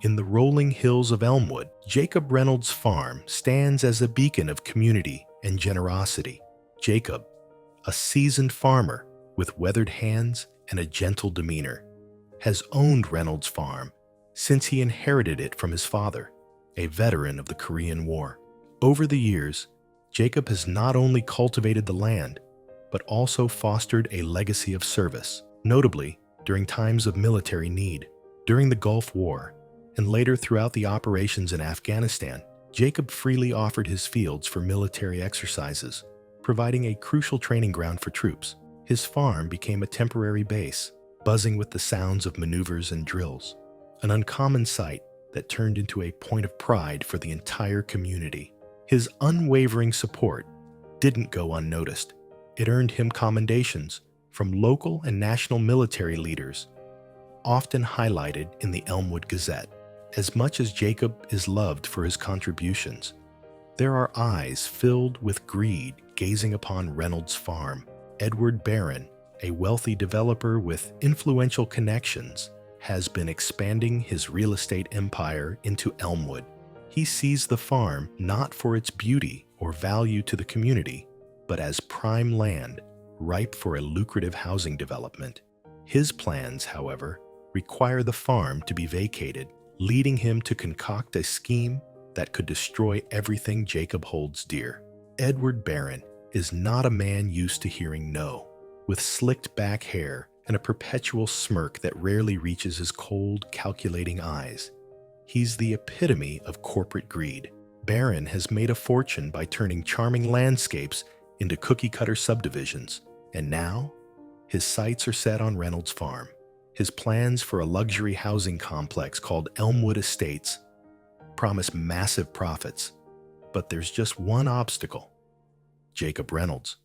In the rolling hills of Elmwood, Jacob Reynolds' farm stands as a beacon of community and generosity. Jacob, a seasoned farmer with weathered hands and a gentle demeanor, has owned Reynolds' farm since he inherited it from his father, a veteran of the Korean War. Over the years, Jacob has not only cultivated the land, but also fostered a legacy of service, notably during times of military need. During the Gulf War, and later throughout the operations in Afghanistan, Jacob freely offered his fields for military exercises, providing a crucial training ground for troops. His farm became a temporary base, buzzing with the sounds of maneuvers and drills, an uncommon sight that turned into a point of pride for the entire community. His unwavering support didn't go unnoticed. It earned him commendations from local and national military leaders, often highlighted in the Elmwood Gazette. As much as Jacob is loved for his contributions, there are eyes filled with greed gazing upon Reynolds' farm. Edward Barron, a wealthy developer with influential connections, has been expanding his real estate empire into Elmwood. He sees the farm not for its beauty or value to the community, but as prime land ripe for a lucrative housing development. His plans, however, require the farm to be vacated, leading him to concoct a scheme that could destroy everything Jacob holds dear. Edward Barron is not a man used to hearing no. With slicked back hair and a perpetual smirk that rarely reaches his cold, calculating eyes, he's the epitome of corporate greed. Barron has made a fortune by turning charming landscapes into cookie-cutter subdivisions, and now his sights are set on Reynolds' farm. His plans for a luxury housing complex called Elmwood Estates promise massive profits, but there's just one obstacle: Jacob Reynolds.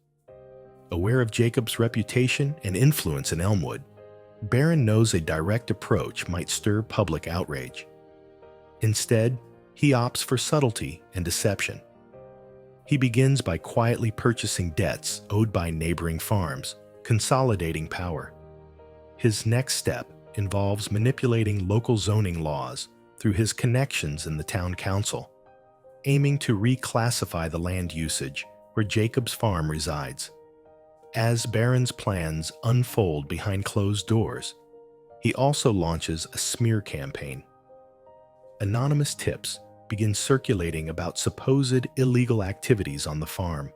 Aware of Jacob's reputation and influence in Elmwood, Barron knows a direct approach might stir public outrage. Instead, he opts for subtlety and deception. He begins by quietly purchasing debts owed by neighboring farms, consolidating power. His next step involves manipulating local zoning laws through his connections in the town council, aiming to reclassify the land usage where Jacob's farm resides. As Barron's plans unfold behind closed doors, he also launches a smear campaign. Anonymous tips begin circulating about supposed illegal activities on the farm,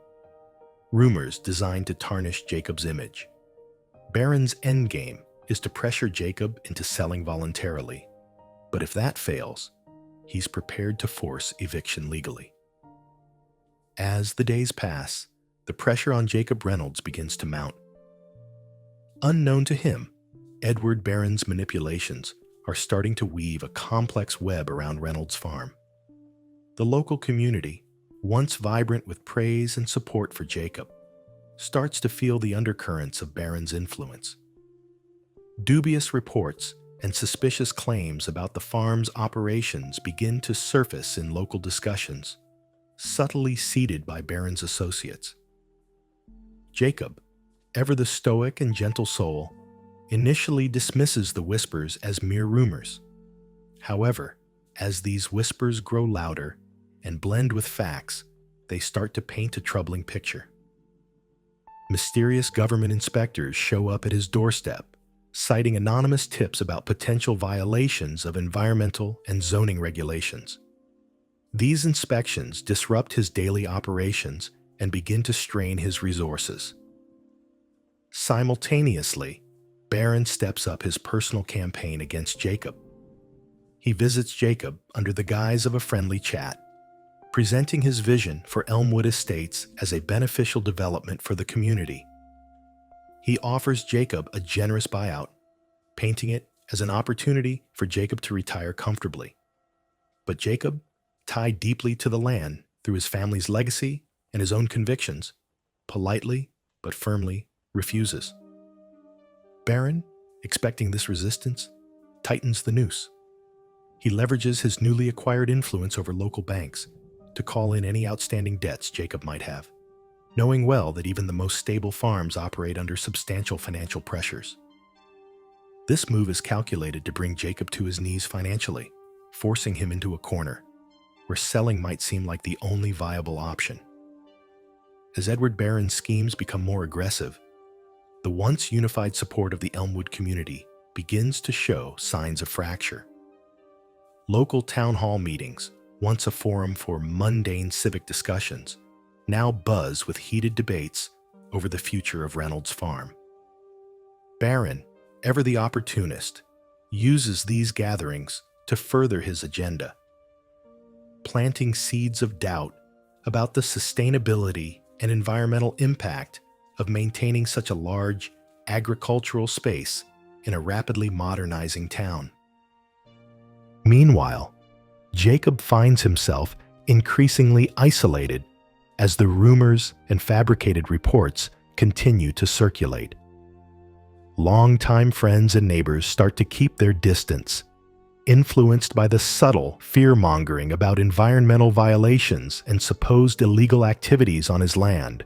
rumors designed to tarnish Jacob's image. Barron's endgame is to pressure Jacob into selling voluntarily, but if that fails, he's prepared to force eviction legally. As the days pass, the pressure on Jacob Reynolds begins to mount. Unknown to him, Edward Barron's manipulations are starting to weave a complex web around Reynolds' farm. The local community, once vibrant with praise and support for Jacob, starts to feel the undercurrents of Barron's influence. Dubious reports and suspicious claims about the farm's operations begin to surface in local discussions, subtly seeded by Barron's associates. Jacob, ever the stoic and gentle soul, initially dismisses the whispers as mere rumors. However, as these whispers grow louder and blend with facts, they start to paint a troubling picture. Mysterious government inspectors show up at his doorstep, citing anonymous tips about potential violations of environmental and zoning regulations. These inspections disrupt his daily operations and begin to strain his resources. Simultaneously, Barron steps up his personal campaign against Jacob. He visits Jacob under the guise of a friendly chat, presenting his vision for Elmwood Estates as a beneficial development for the community. He offers Jacob a generous buyout, painting it as an opportunity for Jacob to retire comfortably. But Jacob, tied deeply to the land through his family's legacy and his own convictions, politely but firmly refuses. Barron, expecting this resistance, tightens the noose. He leverages his newly acquired influence over local banks to call in any outstanding debts Jacob might have, knowing well that even the most stable farms operate under substantial financial pressures. This move is calculated to bring Jacob to his knees financially, forcing him into a corner where selling might seem like the only viable option. As Edward Barron's schemes become more aggressive, the once unified support of the Elmwood community begins to show signs of fracture. Local town hall meetings, once a forum for mundane civic discussions, now buzz with heated debates over the future of Reynolds Farm. Barron, ever the opportunist, uses these gatherings to further his agenda, planting seeds of doubt about the sustainability and environmental impact of maintaining such a large agricultural space in a rapidly modernizing town. Meanwhile, Jacob finds himself increasingly isolated as the rumors and fabricated reports continue to circulate. Longtime friends and neighbors start to keep their distance, influenced by the subtle fear-mongering about environmental violations and supposed illegal activities on his land.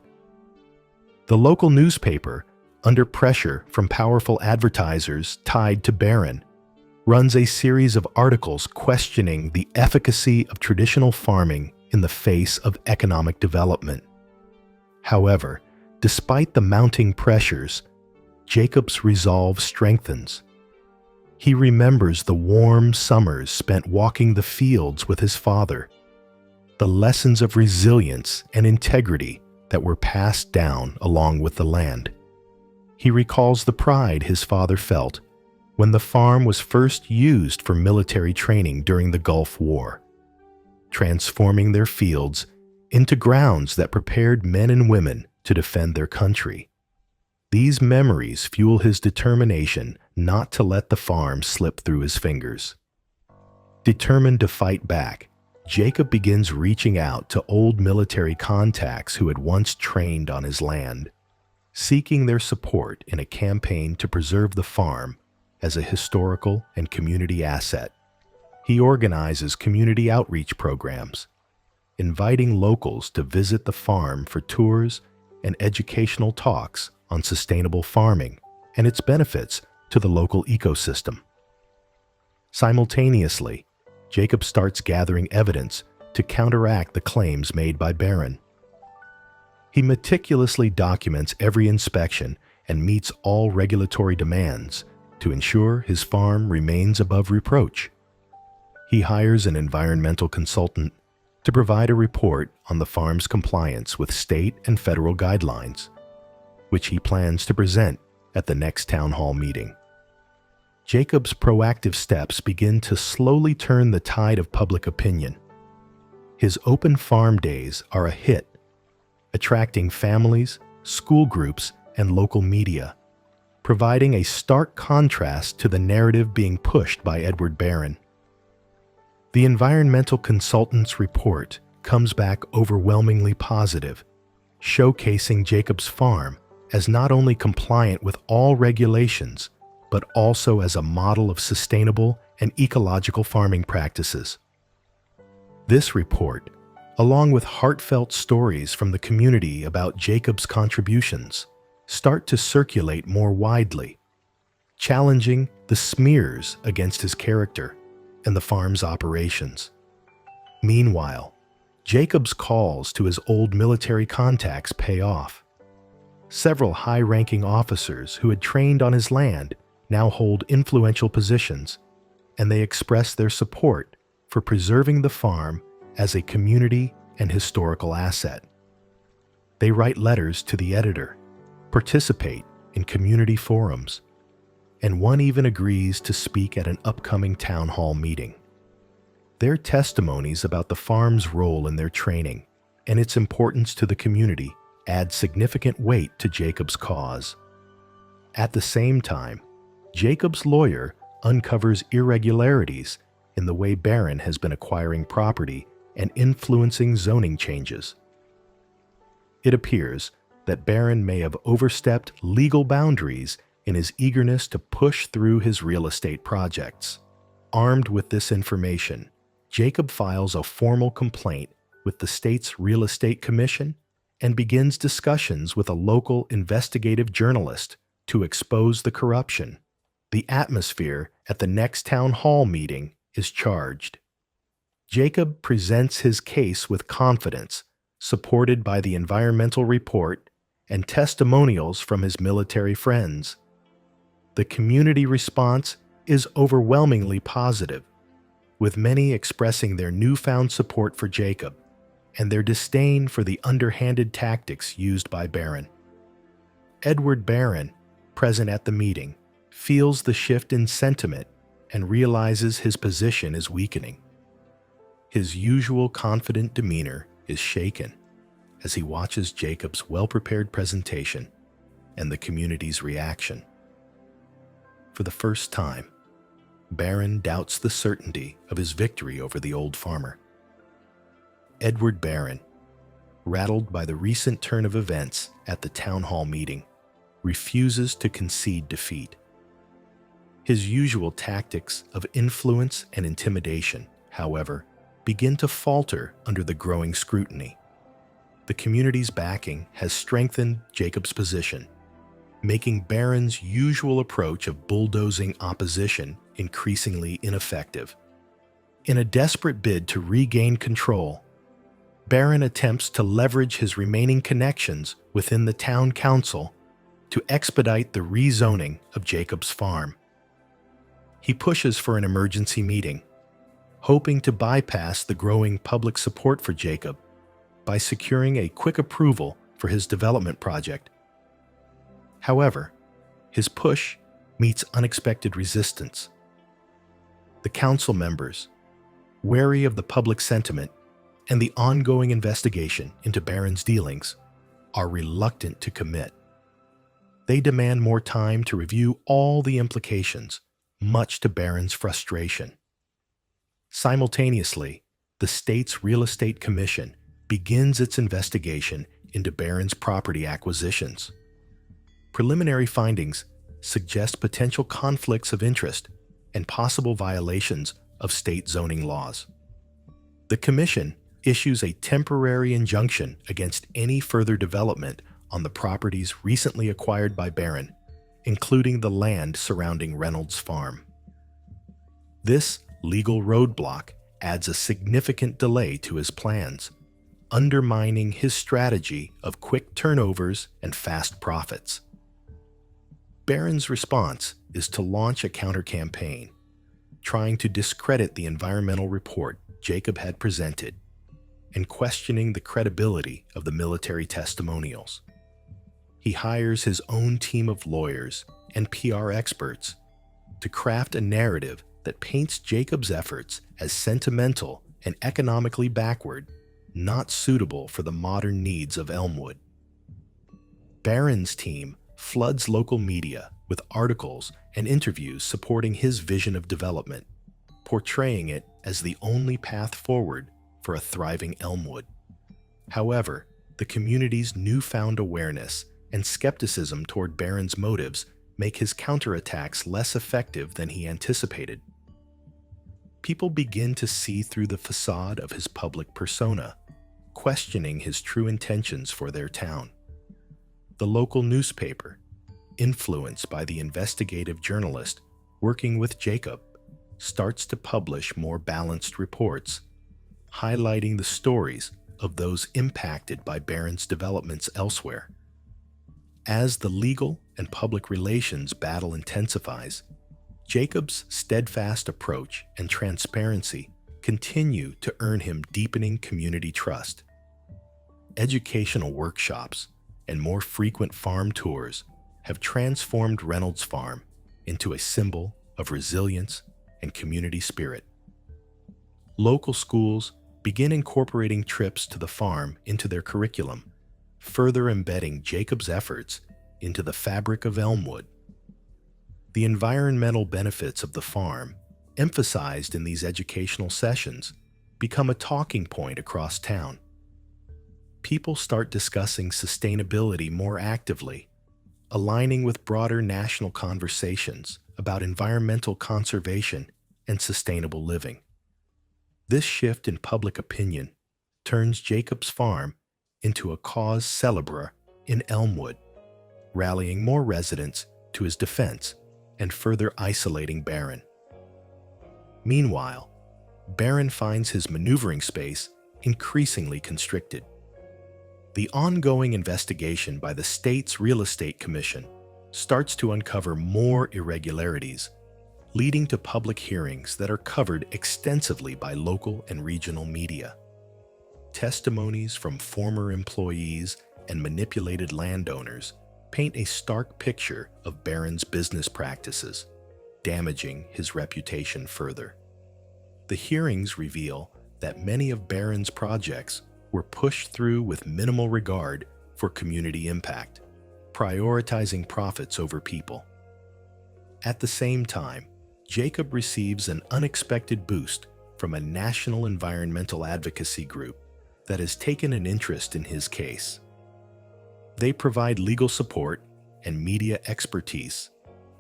The local newspaper, under pressure from powerful advertisers tied to Barron, runs a series of articles questioning the efficacy of traditional farming in the face of economic development. However, despite the mounting pressures, Jacob's resolve strengthens. He remembers the warm summers spent walking the fields with his father, the lessons of resilience and integrity that were passed down along with the land. He recalls the pride his father felt when the farm was first used for military training during the Gulf War, transforming their fields into grounds that prepared men and women to defend their country. These memories fuel his determination not to let the farm slip through his fingers. Determined to fight back, Jacob begins reaching out to old military contacts who had once trained on his land, seeking their support in a campaign to preserve the farm as a historical and community asset. He organizes community outreach programs, inviting locals to visit the farm for tours and educational talks on sustainable farming and its benefits to the local ecosystem. Simultaneously, Jacob starts gathering evidence to counteract the claims made by Barron. He meticulously documents every inspection and meets all regulatory demands to ensure his farm remains above reproach. He hires an environmental consultant to provide a report on the farm's compliance with state and federal guidelines, which he plans to present at the next town hall meeting. Jacob's proactive steps begin to slowly turn the tide of public opinion. His open farm days are a hit, attracting families, school groups, and local media, providing a stark contrast to the narrative being pushed by Edward Barron. The environmental consultant's report comes back overwhelmingly positive, showcasing Jacob's farm as not only compliant with all regulations, but also as a model of sustainable and ecological farming practices. This report, along with heartfelt stories from the community about Jacob's contributions, start to circulate more widely, challenging the smears against his character and the farm's operations. Meanwhile, Jacob's calls to his old military contacts pay off. Several high-ranking officers who had trained on his land now hold influential positions, and they express their support for preserving the farm as a community and historical asset. They write letters to the editor, participate in community forums, and one even agrees to speak at an upcoming town hall meeting. Their testimonies about the farm's role in their training and its importance to the community add significant weight to Jacob's cause. At the same time, Jacob's lawyer uncovers irregularities in the way Barron has been acquiring property and influencing zoning changes. It appears that Barron may have overstepped legal boundaries in his eagerness to push through his real estate projects. Armed with this information, Jacob files a formal complaint with the state's Real Estate Commission and begins discussions with a local investigative journalist to expose the corruption. The atmosphere at the next town hall meeting is charged. Jacob presents his case with confidence, supported by the environmental report and testimonials from his military friends. The community response is overwhelmingly positive, with many expressing their newfound support for Jacob and their disdain for the underhanded tactics used by Barron. Edward Barron, present at the meeting, feels the shift in sentiment and realizes his position is weakening. His usual confident demeanor is shaken as he watches Jacob's well-prepared presentation and the community's reaction. For the first time, Barron doubts the certainty of his victory over the old farmer. Edward Barron, rattled by the recent turn of events at the town hall meeting, refuses to concede defeat. His usual tactics of influence and intimidation, however, begin to falter under the growing scrutiny. The community's backing has strengthened Jacob's position, making Barron's usual approach of bulldozing opposition increasingly ineffective. In a desperate bid to regain control, Barron attempts to leverage his remaining connections within the town council to expedite the rezoning of Jacob's farm. He pushes for an emergency meeting, hoping to bypass the growing public support for Jacob by securing a quick approval for his development project. However, his push meets unexpected resistance. The council members, wary of the public sentiment and the ongoing investigation into Barron's dealings, are reluctant to commit. They demand more time to review all the implications, much to Barron's frustration. Simultaneously, the state's Real Estate Commission begins its investigation into Barron's property acquisitions. Preliminary findings suggest potential conflicts of interest and possible violations of state zoning laws. The commission issues a temporary injunction against any further development on the properties recently acquired by Barron, including the land surrounding Reynolds Farm. This legal roadblock adds a significant delay to his plans, undermining his strategy of quick turnovers and fast profits. Barron's response is to launch a counter-campaign, trying to discredit the environmental report Jacob had presented and questioning the credibility of the military testimonials. He hires his own team of lawyers and PR experts to craft a narrative that paints Jacob's efforts as sentimental and economically backward, not suitable for the modern needs of Elmwood. Barron's team floods local media with articles and interviews supporting his vision of development, portraying it as the only path forward for a thriving Elmwood. However, the community's newfound awareness and skepticism toward Barron's motives make his counterattacks less effective than he anticipated. People begin to see through the facade of his public persona, questioning his true intentions for their town. The local newspaper, influenced by the investigative journalist working with Jacob, starts to publish more balanced reports, highlighting the stories of those impacted by Barron's developments elsewhere. As the legal and public relations battle intensifies, Jacob's steadfast approach and transparency continue to earn him deepening community trust. Educational workshops and more frequent farm tours have transformed Reynolds Farm into a symbol of resilience and community spirit. Local schools begin incorporating trips to the farm into their curriculum, further embedding Jacob's efforts into the fabric of Elmwood. The environmental benefits of the farm, emphasized in these educational sessions, become a talking point across town. People start discussing sustainability more actively, aligning with broader national conversations about environmental conservation and sustainable living. This shift in public opinion turns Jacob's farm into a cause célèbre in Elmwood, rallying more residents to his defense and further isolating Barron. Meanwhile, Barron finds his maneuvering space increasingly constricted. The ongoing investigation by the state's Real Estate Commission starts to uncover more irregularities, leading to public hearings that are covered extensively by local and regional media. Testimonies from former employees and manipulated landowners paint a stark picture of Barron's business practices, damaging his reputation further. The hearings reveal that many of Barron's projects were pushed through with minimal regard for community impact, prioritizing profits over people. At the same time, Jacob receives an unexpected boost from a national environmental advocacy group that has taken an interest in his case. They provide legal support and media expertise,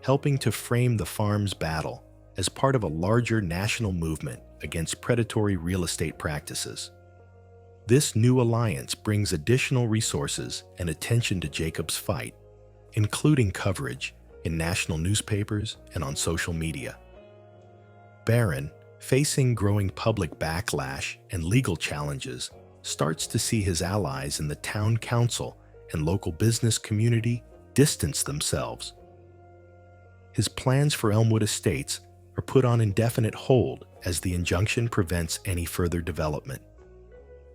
helping to frame the farm's battle as part of a larger national movement against predatory real estate practices. This new alliance brings additional resources and attention to Jacob's fight, including coverage in national newspapers and on social media. Barron, facing growing public backlash and legal challenges, starts to see his allies in the town council and local business community distance themselves. His plans for Elmwood Estates are put on indefinite hold as the injunction prevents any further development.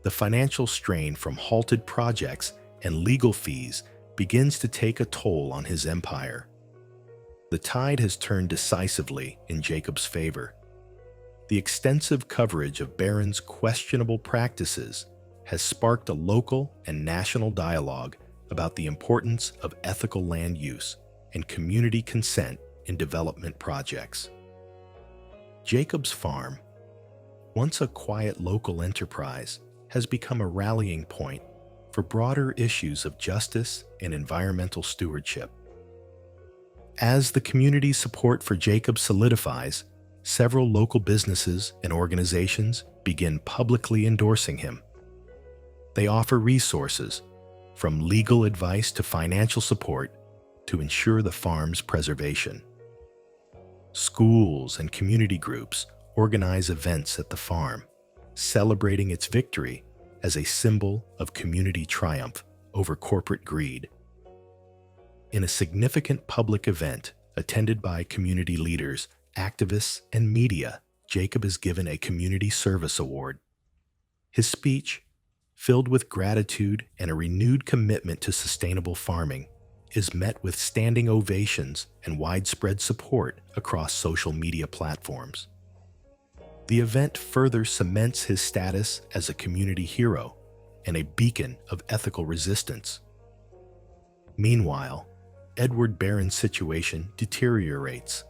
The financial strain from halted projects and legal fees begins to take a toll on his empire. The tide has turned decisively in Jacob's favor. The extensive coverage of Barron's questionable practices has sparked a local and national dialogue about the importance of ethical land use and community consent in development projects. Jacob's farm, once a quiet local enterprise, has become a rallying point for broader issues of justice and environmental stewardship. As the community's support for Jacob solidifies, several local businesses and organizations begin publicly endorsing him. They offer resources, from legal advice to financial support, to ensure the farm's preservation. Schools and community groups organize events at the farm, celebrating its victory as a symbol of community triumph over corporate greed. In a significant public event attended by community leaders, activists, and media, Jacob is given a Community Service Award. His speech, filled with gratitude and a renewed commitment to sustainable farming, is met with standing ovations and widespread support across social media platforms. The event further cements his status as a community hero and a beacon of ethical resistance. Meanwhile, Edward Barron's situation deteriorates.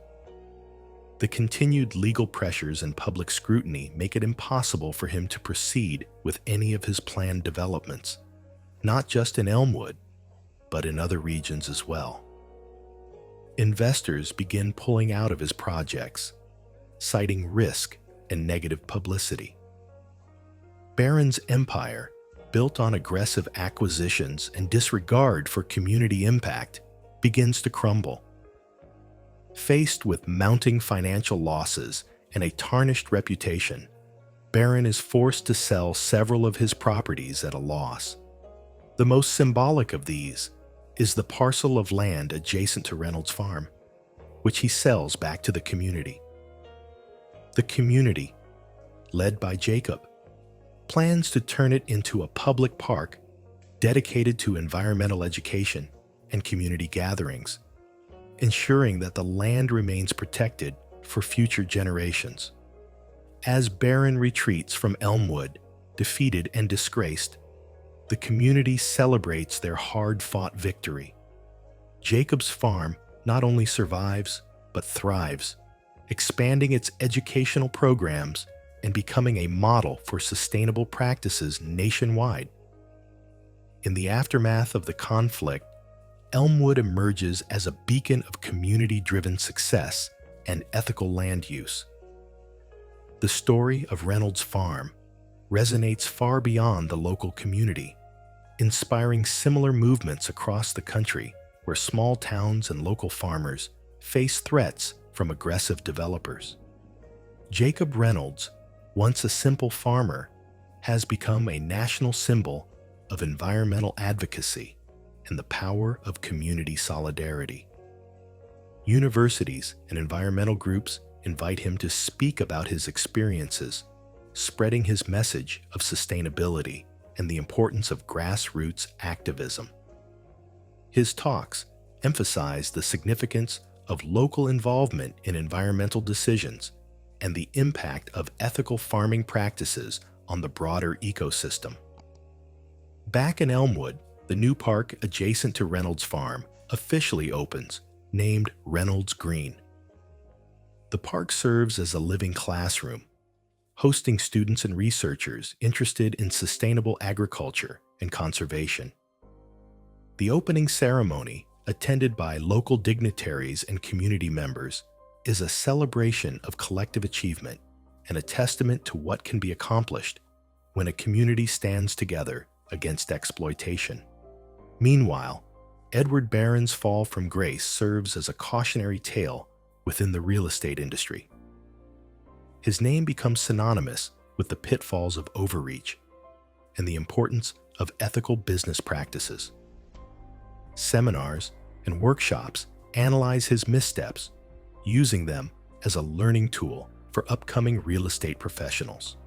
The continued legal pressures and public scrutiny make it impossible for him to proceed with any of his planned developments, not just in Elmwood, but in other regions as well. Investors begin pulling out of his projects, citing risk and negative publicity. Barron's empire, built on aggressive acquisitions and disregard for community impact, begins to crumble. Faced with mounting financial losses and a tarnished reputation, Barron is forced to sell several of his properties at a loss. The most symbolic of these is the parcel of land adjacent to Reynolds Farm, which he sells back to the community. The community, led by Jacob, plans to turn it into a public park dedicated to environmental education and community gatherings, ensuring that the land remains protected for future generations. As Barron retreats from Elmwood, defeated and disgraced, the community celebrates their hard-fought victory. Jacob's farm not only survives, but thrives, expanding its educational programs and becoming a model for sustainable practices nationwide. In the aftermath of the conflict, Elmwood emerges as a beacon of community-driven success and ethical land use. The story of Reynolds Farm resonates far beyond the local community, inspiring similar movements across the country where small towns and local farmers face threats from aggressive developers. Jacob Reynolds, once a simple farmer, has become a national symbol of environmental advocacy and the power of community solidarity. Universities and environmental groups invite him to speak about his experiences, spreading his message of sustainability and the importance of grassroots activism. His talks emphasize the significance of local involvement in environmental decisions and the impact of ethical farming practices on the broader ecosystem. Back in Elmwood, the new park adjacent to Reynolds Farm officially opens, named Reynolds Green. The park serves as a living classroom, hosting students and researchers interested in sustainable agriculture and conservation. The opening ceremony, attended by local dignitaries and community members, is a celebration of collective achievement and a testament to what can be accomplished when a community stands together against exploitation. Meanwhile, Edward Barron's fall from grace serves as a cautionary tale within the real estate industry. His name becomes synonymous with the pitfalls of overreach and the importance of ethical business practices. Seminars and workshops analyze his missteps, using them as a learning tool for upcoming real estate professionals.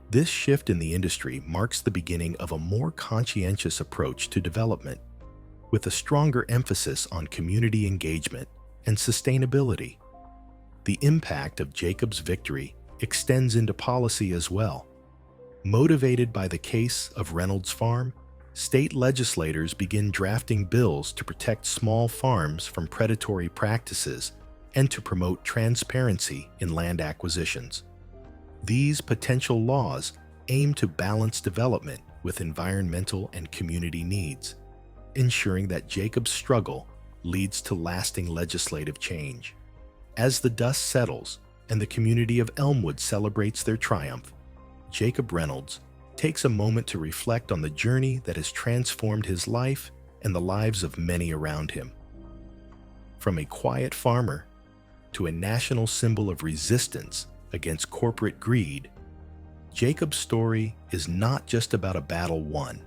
This shift in the industry marks the beginning of a more conscientious approach to development, with a stronger emphasis on community engagement and sustainability. The impact of Jacob's victory extends into policy as well. Motivated by the case of Reynolds Farm, state legislators begin drafting bills to protect small farms from predatory practices and to promote transparency in land acquisitions. These potential laws aim to balance development with environmental and community needs, ensuring that Jacob's struggle leads to lasting legislative change. As the dust settles and the community of Elmwood celebrates their triumph, Jacob Reynolds takes a moment to reflect on the journey that has transformed his life and the lives of many around him. From a quiet farmer to a national symbol of resistance against corporate greed, Jacob's story is not just about a battle won,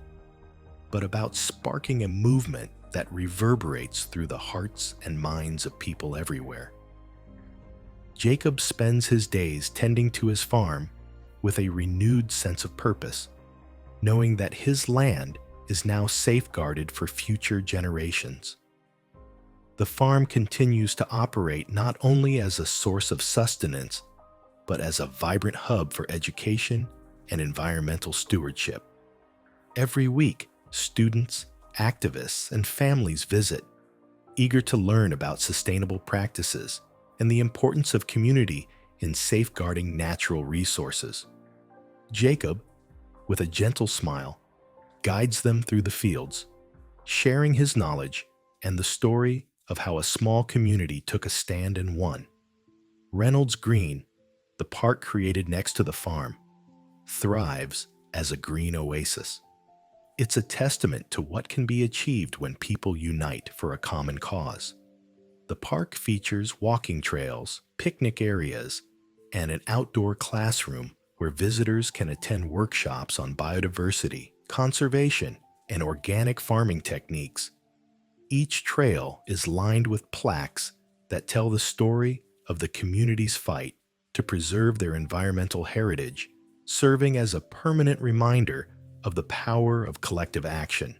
but about sparking a movement that reverberates through the hearts and minds of people everywhere. Jacob spends his days tending to his farm with a renewed sense of purpose, knowing that his land is now safeguarded for future generations. The farm continues to operate not only as a source of sustenance, but as a vibrant hub for education and environmental stewardship. Every week, students, activists, and families visit, eager to learn about sustainable practices and the importance of community in safeguarding natural resources. Jacob, with a gentle smile, guides them through the fields, sharing his knowledge and the story of how a small community took a stand and won. Reynolds Green, the park created next to the farm, thrives as a green oasis. It's a testament to what can be achieved when people unite for a common cause. The park features walking trails, picnic areas, and an outdoor classroom where visitors can attend workshops on biodiversity, conservation, and organic farming techniques. Each trail is lined with plaques that tell the story of the community's fight to preserve their environmental heritage, serving as a permanent reminder of the power of collective action.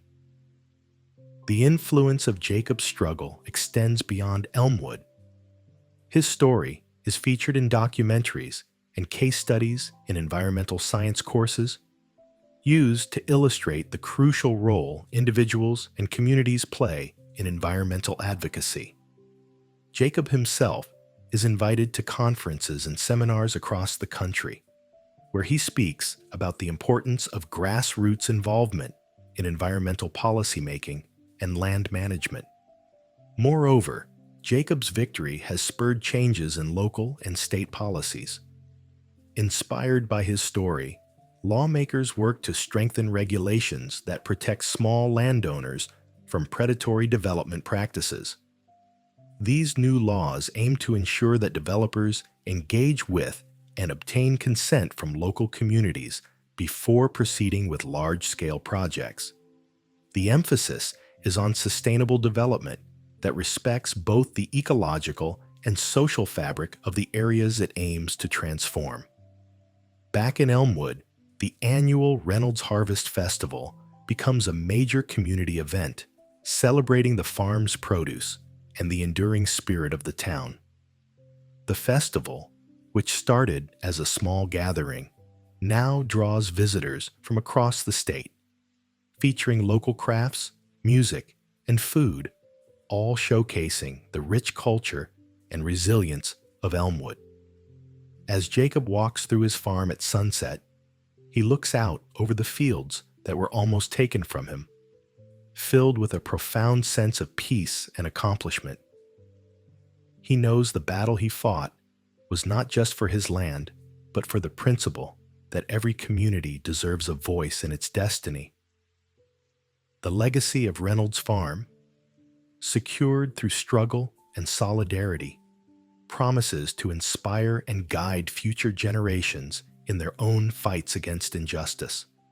The influence of Jacob's struggle extends beyond Elmwood. His story is featured in documentaries and case studies in environmental science courses, used to illustrate the crucial role individuals and communities play in environmental advocacy. Jacob himself is invited to conferences and seminars across the country, where he speaks about the importance of grassroots involvement in environmental policymaking and land management. Moreover, Jacob's victory has spurred changes in local and state policies. Inspired by his story, lawmakers work to strengthen regulations that protect small landowners from predatory development practices. These new laws aim to ensure that developers engage with and obtain consent from local communities before proceeding with large-scale projects. The emphasis is on sustainable development that respects both the ecological and social fabric of the areas it aims to transform. Back in Elmwood, the annual Reynolds Harvest Festival becomes a major community event, celebrating the farm's produce and the enduring spirit of the town. The festival, which started as a small gathering, now draws visitors from across the state, featuring local crafts, music, and food, all showcasing the rich culture and resilience of Elmwood. As Jacob walks through his farm at sunset, he looks out over the fields that were almost taken from him, filled with a profound sense of peace and accomplishment. He knows the battle he fought was not just for his land, but for the principle that every community deserves a voice in its destiny. The legacy of Reynolds Farm, secured through struggle and solidarity, promises to inspire and guide future generations in their own fights against injustice.